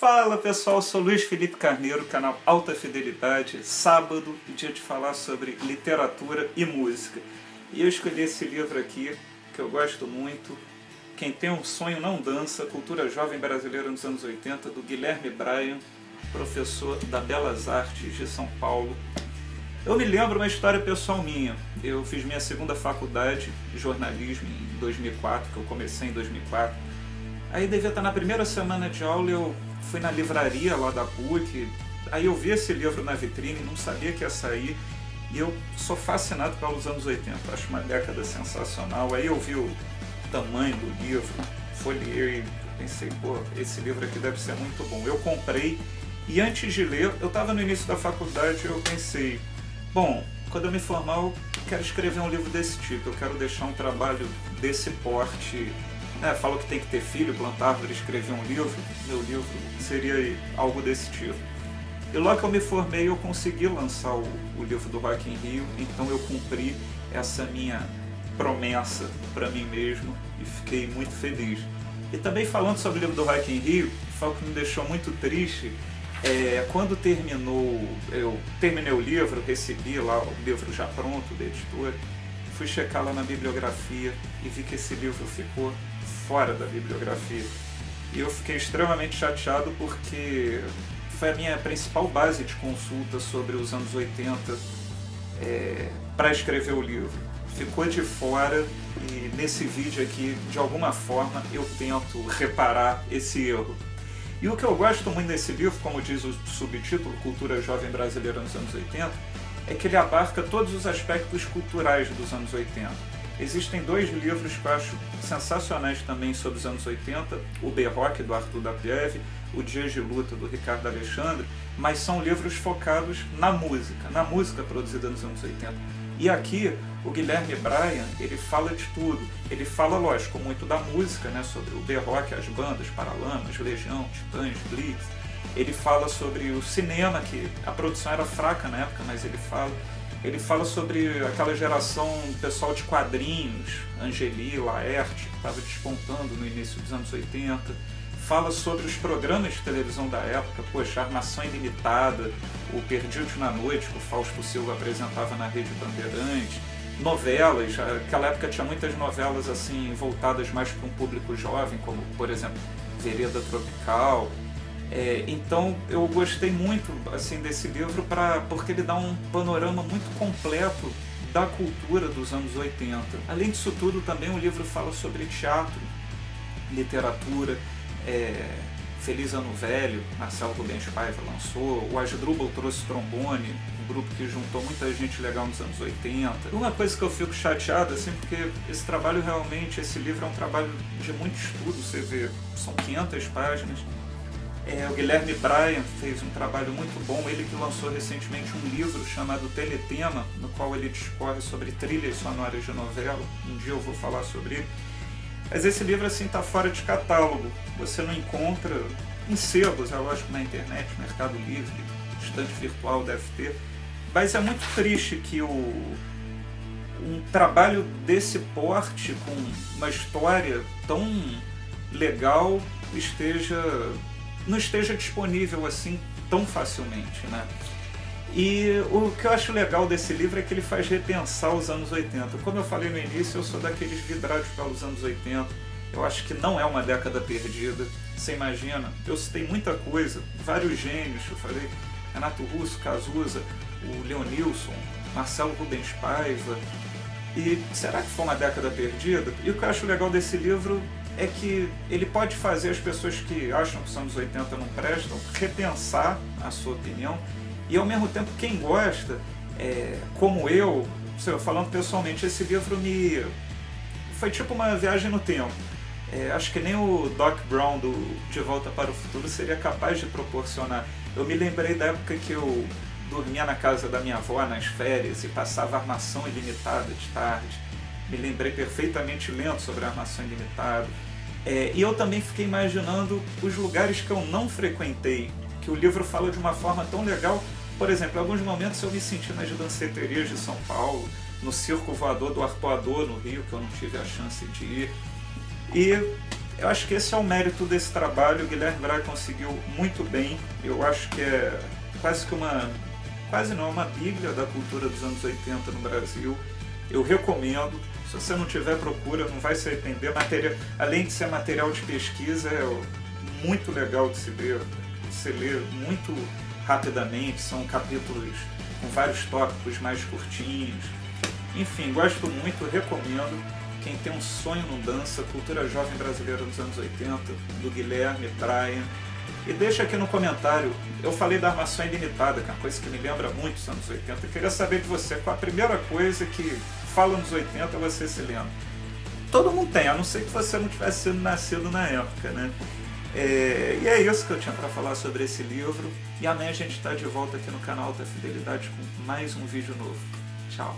Fala pessoal, sou Luiz Felipe Carneiro, canal Alta Fidelidade. Sábado, dia de falar sobre literatura e música. E eu escolhi esse livro aqui, que eu gosto muito, Quem Tem um Sonho Não Dança, Cultura Jovem Brasileira nos anos 80, do Guilherme Bryan, professor da Belas Artes de São Paulo. Eu me lembro uma história pessoal minha. Eu fiz minha segunda faculdade de jornalismo em 2004, que eu comecei em 2004. Aí devia estar na primeira semana de aula, eu fui na livraria lá da PUC, aí eu vi esse livro na vitrine, não sabia que ia sair, e eu sou fascinado pelos anos 80, acho uma década sensacional. Aí eu vi o tamanho do livro, folheei e pensei, pô, esse livro aqui deve ser muito bom. Eu comprei, e antes de ler, eu estava no início da faculdade e eu pensei, bom, quando eu me formar eu quero escrever um livro desse tipo, eu quero deixar um trabalho desse porte. Falo que tem que ter filho, plantar árvore, escrever um livro. Meu livro seria algo desse tipo. E logo que eu me formei, eu consegui lançar o livro do Rock in Rio, então eu cumpri essa minha promessa para mim mesmo e fiquei muito feliz. E também falando sobre o livro do Rock in Rio, falo que me deixou muito triste, quando eu terminei o livro, recebi lá o livro já pronto da editora, fui checar lá na bibliografia e vi que esse livro ficou fora da bibliografia. E eu fiquei extremamente chateado porque foi a minha principal base de consulta sobre os anos 80 para escrever o livro. Ficou de fora e nesse vídeo aqui, de alguma forma, eu tento reparar esse erro. E o que eu gosto muito desse livro, como diz o subtítulo, Cultura Jovem Brasileira nos anos 80, é que ele abarca todos os aspectos culturais dos anos 80. Existem dois livros que eu acho sensacionais também sobre os anos 80, o B-Rock, do Arthur Dapiev, o Dias de Luta, do Ricardo Alexandre, mas são livros focados na música produzida nos anos 80. E aqui, o Guilherme Bryan, ele fala de tudo. Ele fala, lógico, muito da música, né, sobre o B-Rock, as bandas, Paralamas, Legião, Titãs, Blitz. Ele fala sobre o cinema, que a produção era fraca na época, mas ele fala sobre aquela geração do pessoal de quadrinhos, Angeli, Laerte, que estava despontando no início dos anos 80. Fala sobre os programas de televisão da época, poxa, Armação Ilimitada, o Perdidos na Noite, que o Fausto Silva apresentava na Rede Bandeirantes. Novelas, naquela época tinha muitas novelas assim voltadas mais para um público jovem, como, por exemplo, Vereda Tropical. Então eu gostei muito assim, desse livro porque ele dá um panorama muito completo da cultura dos anos 80. Além disso tudo, também o livro fala sobre teatro, literatura, Feliz Ano Velho, Marcelo Rubens Paiva lançou, o Asdrubal trouxe trombone, um grupo que juntou muita gente legal nos anos 80. Uma coisa que eu fico chateado, assim, porque esse trabalho realmente, esse livro é um trabalho de muito estudo, você vê, são 500 páginas. O Guilherme Bryan fez um trabalho muito bom, ele que lançou recentemente um livro chamado Teletema, no qual ele discorre sobre trilhas sonoras de novela, um dia eu vou falar sobre ele. Mas esse livro assim está fora de catálogo, você não encontra em sebos, é lógico, na internet, Mercado Livre, estante virtual deve ter, mas é muito triste que um trabalho desse porte, com uma história tão legal, não esteja disponível assim tão facilmente, né? E o que eu acho legal desse livro é que ele faz repensar os anos 80. Como eu falei no início, eu sou daqueles vidrados pelos anos 80. Eu acho que não é uma década perdida. Você imagina, eu citei muita coisa, vários gênios, eu falei Renato Russo, Cazuza, o Leonilson, Marcelo Rubens Paiva. E será que foi uma década perdida? E o que eu acho legal desse livro é que ele pode fazer as pessoas que acham que os anos 80 não prestam repensar a sua opinião. E ao mesmo tempo, quem gosta, como eu, falando pessoalmente, esse livro foi tipo uma viagem no tempo. Acho que nem o Doc Brown do De Volta para o Futuro seria capaz de proporcionar. Eu me lembrei da época que eu dormia na casa da minha avó nas férias e passava Armação Ilimitada de tarde. Me lembrei perfeitamente lendo sobre a Armação Ilimitada. E eu também fiquei imaginando os lugares que eu não frequentei, que o livro fala de uma forma tão legal. Por exemplo, em alguns momentos eu me senti nas danceterias de São Paulo, no Circo Voador do Arpoador, no Rio, que eu não tive a chance de ir. E Eu acho que esse é o mérito desse trabalho. O Guilherme Braga conseguiu muito bem. Eu acho que é quase uma bíblia da cultura dos anos 80 no Brasil. Eu recomendo. Se você não tiver, procura, não vai se arrepender. Além de ser material de pesquisa, é muito legal de se ler. Você lê muito rapidamente, são capítulos com vários tópicos mais curtinhos. Enfim, gosto muito, recomendo. Quem tem um sonho não dança, cultura jovem brasileira dos anos 80, do Guilherme Braga. E deixa aqui no comentário, eu falei da Armação Ilimitada, que é uma coisa que me lembra muito dos anos 80. Eu queria saber de você, qual a primeira coisa que fala nos 80 você se lembra? Todo mundo tem, a não ser que você não tivesse sido nascido na época, né? E é isso que eu tinha para falar sobre esse livro. E amanhã a gente está de volta aqui no canal Alta Fidelidade com mais um vídeo novo. Tchau!